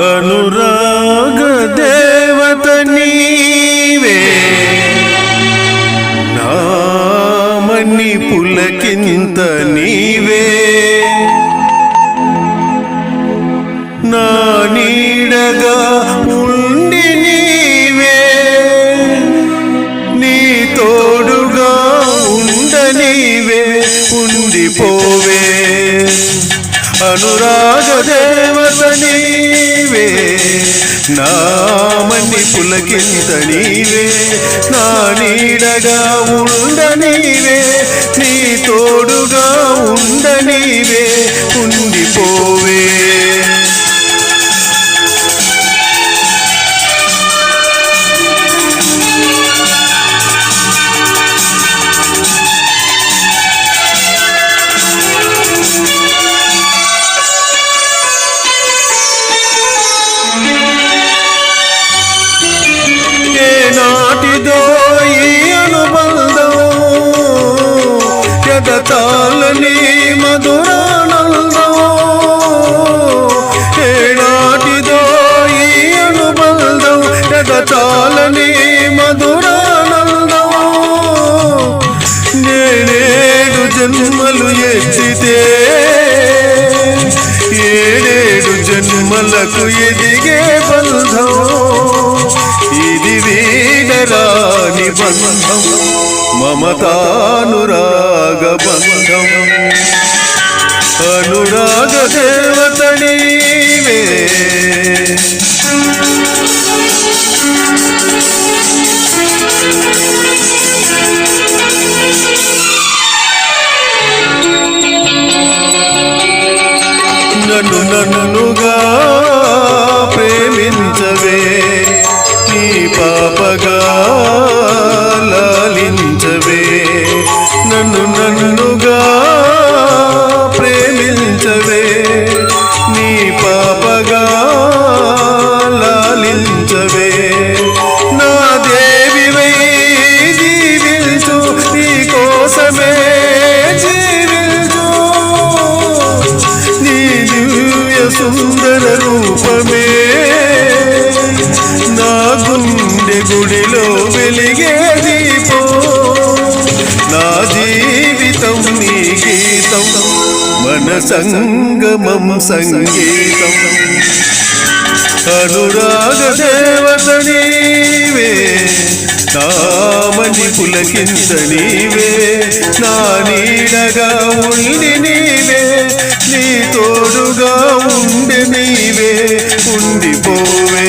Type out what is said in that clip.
అనురాగ దేవత నీవే నామని పులకింత నీవే నా నీడగా ఉండి నీవే నీ తోడుగా ఉండ నీవే ఉండిపోవే అనురాగ దేవత నీవే నామని పులకింత నీవే నా నీడగా ఉండ నీవే నీ తోడుగా ఉండ నీవే ఉండిపోవే నాటిదో ఈ అనుబంధం ఎదతాలని మధురానందం ఏనాటిదో ఈ అనుబంధం ఎదతాలని మధురానందం నేనేడు జన్మలు ఎత్తితే ఏడేడు జన్మలకు ఎదిగే బంధం ఇది వీడరాని బంధం మమతానురాగ బంధం అనురాగ దేవత నీవే నన్నుగా ప్రేమించవే నీ పాపగా లాలించవే నన్నుగా ప్రేమించవే నీ పాపగా లాలించవే నా దేవివై జీవించు నీ కోసమే జీవించు నీ దివ్య సుందర రూపమే నా గుండె గుడిలో వెలిగే దీపం నా జీవితం నీ గీతం మన సంగమం సంగీతం అనురాగ దేవత నీవే నామని పులకింత నీవే నా నీడగా ఉండి నీవే నీ తోడుగా ఉండి నీవే ఉండిపోవే